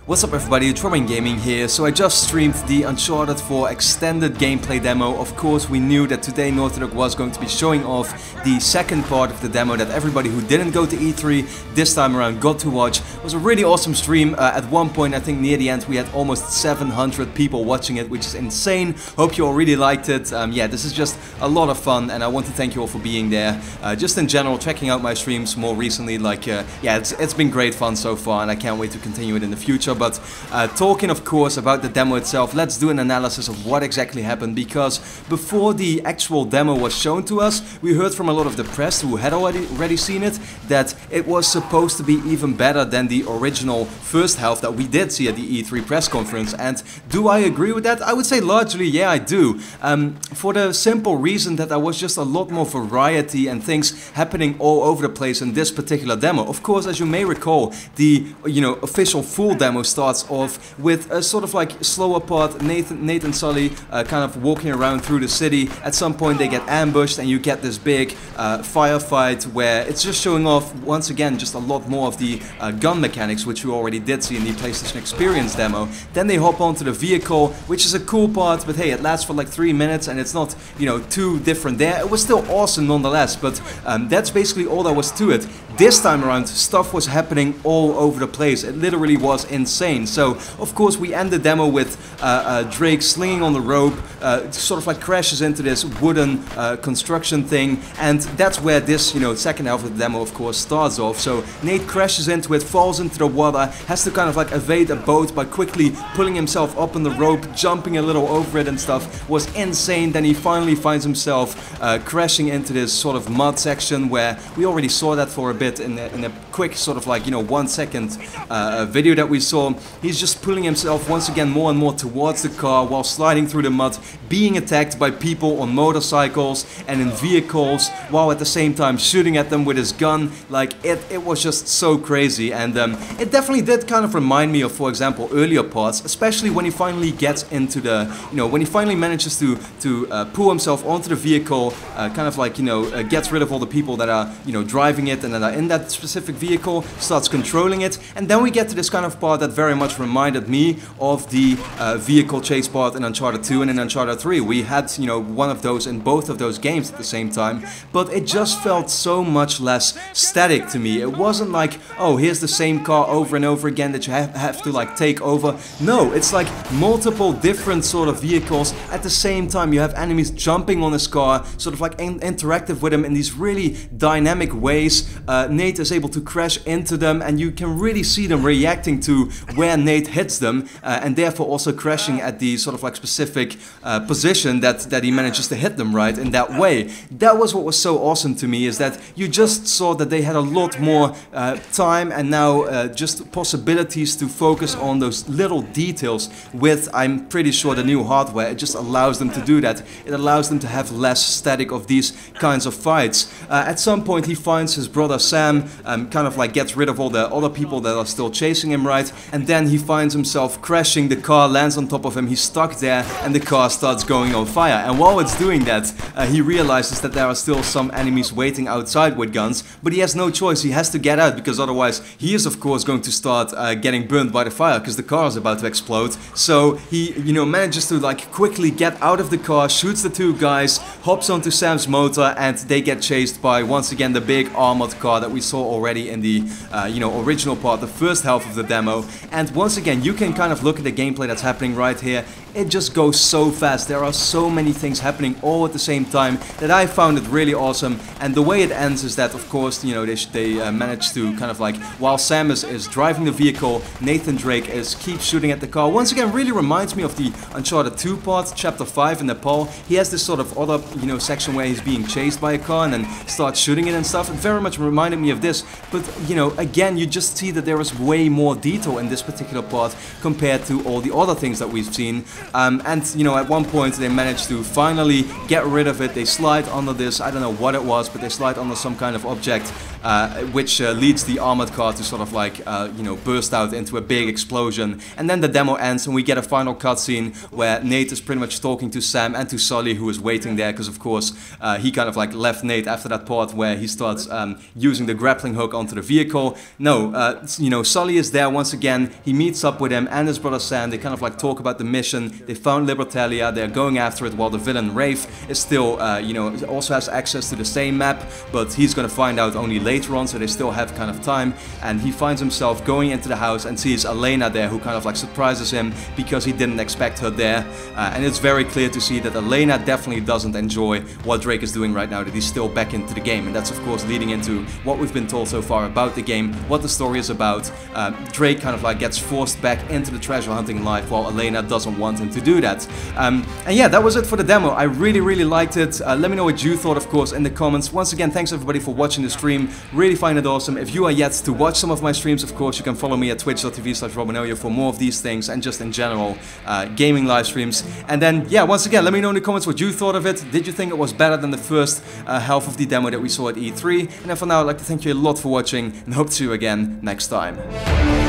What's up everybody, it's Robin Gaming here. So I just streamed the Uncharted 4 extended gameplay demo. Of course we knew that today Naughty Dog was going to be showing off the second part of the demo that everybody who didn't go to E3 this time around got to watch. It was a really awesome stream. At one point, I think near the end, we had almost 700 people watching it, which is insane. Hope you all really liked it. Yeah, this is just a lot of fun and I want to thank you all for being there. Just in general, checking out my streams more recently, like yeah, it's been great fun so far and I can't wait to continue it in the future. But talking of course about the demo itself, let's do an analysis of what exactly happened, because before the actual demo was shown to us, we heard from a lot of the press who had already seen it that it was supposed to be even better than the original first half that we did see at the E3 press conference. And do I agree with that? I would say largely yeah, I do. For the simple reason that there was just a lot more variety and things happening all over the place in this particular demo. Of course, as you may recall, the official full demo starts off with a sort of like slower part. Nate and Sully kind of walking around through the city. At some point they get ambushed and you get this big firefight where it's just showing off once again just a lot more of the gun mechanics, which we already did see in the PlayStation Experience demo. Then they hop onto the vehicle, which is a cool part, but hey, it lasts for like 3 minutes and it's not, too different there. It was still awesome nonetheless, but that's basically all there was to it. This time around, stuff was happening all over the place. It literally was insane. So, of course, we end the demo with Drake slinging on the rope, sort of like crashes into this wooden construction thing, and that's where this, second half of the demo, of course, starts off. So Nate crashes into it, falls into the water, has to kind of like evade a boat by quickly pulling himself up on the rope, jumping a little over it and stuff. Was insane. Then he finally finds himself crashing into this sort of mud section where we already saw that for a bit in a quick sort of like 1 second video that we saw. He's just pulling himself once again more and more towards the car while sliding through the mud, being attacked by people on motorcycles and in vehicles, while at the same time shooting at them with his gun. Like it was just so crazy, and it definitely did kind of remind me of, for example, earlier parts, especially when he finally gets into the, when he finally manages to pull himself onto the vehicle, kind of like, gets rid of all the people that are, driving it and that are in that specific vehicle, starts controlling it, and then we get to this kind of part that very much reminded me of the vehicle chase part in Uncharted 2 and in Uncharted 3. We had, one of those in both of those games at the same time, but it just felt so much less static to me. It wasn't like, oh, here's the same car over and over again that you have to like take over. No, it's like multiple different sort of vehicles at the same time. You have enemies jumping on this car, sort of like interactive with him in these really dynamic ways. Nate is able to crash into them and you can really see them reacting to where Nate hits them, and therefore also crashing at the sort of like specific position that he manages to hit them right in that way. That was what was so awesome to me, is that you just saw that they had a lot more time and now just possibilities to focus on those little details with, I'm pretty sure, the new hardware. It just allows them to do that. It allows them to have less static of these kinds of fights. At some point he finds his brother Sam, kind of like gets rid of all the other people that are still chasing him, right? And then he finds himself crashing, the car lands on top of him, he's stuck there and the car starts going on fire. And while it's doing that, he realizes that there are still some enemies waiting outside with guns, but he has no choice, he has to get out, because otherwise he is of course going to start getting burned by the fire, because the car is about to explode. So he, manages to like quickly get out of the car, shoots the two guys, hops onto Sam's motor, and they get chased by, once again, the big armored car that we saw already in the, original part, the first half of the demo. And once again, you can kind of look at the gameplay that's happening right here. It just goes so fast. There are so many things happening all at the same time that I found it really awesome. And the way it ends is that, of course, they manage to kind of like, while Sam is driving the vehicle, Nathan Drake keeps shooting at the car. Once again, really reminds me of the Uncharted 2 part, Chapter 5 in Nepal. He has this sort of other, section where he's being chased by a car and then starts shooting it and stuff. It very much reminded me of this, but, again, you just see that there is way more detail in this particular part compared to all the other things that we've seen. And at one point they managed to finally get rid of it. They slide under this, I don't know what it was, but they slide under some kind of object, which leads the armored car to sort of like, you know, burst out into a big explosion. And then the demo ends and we get a final cutscene where Nate is pretty much talking to Sam and to Sully, who is waiting there, because of course he kind of like left Nate after that part where he starts using the grappling hook onto the vehicle. No, you know, Sully is there once again. He meets up with him and his brother Sam. They kind of like talk about the mission. They found Libertalia. They're going after it, while the villain Rafe is still, you know, also has access to the same map, but he's gonna find out only later on, so they still have kind of time. And he finds himself going into the house and sees Elena there, who kind of like surprises him because he didn't expect her there. And it's very clear to see that Elena definitely doesn't enjoy what Drake is doing right now, that he's still back into the game. And that's of course leading into what we've been told so far about the game, what the story is about. Drake kind of like gets forced back into the treasure hunting life, while Elena doesn't want him to do that. And yeah, that was it for the demo. I really liked it. Let me know what you thought, of course, in the comments. Once again, thanks everybody for watching the stream. Really find it awesome. If you are yet to watch some of my streams, of course, you can follow me at twitch.tv/robinoyo for more of these things and just in general gaming live streams. And then, yeah, once again, let me know in the comments what you thought of it. Did you think it was better than the first half of the demo that we saw at E3? And then for now, I'd like to thank you a lot for watching and hope to see you again next time.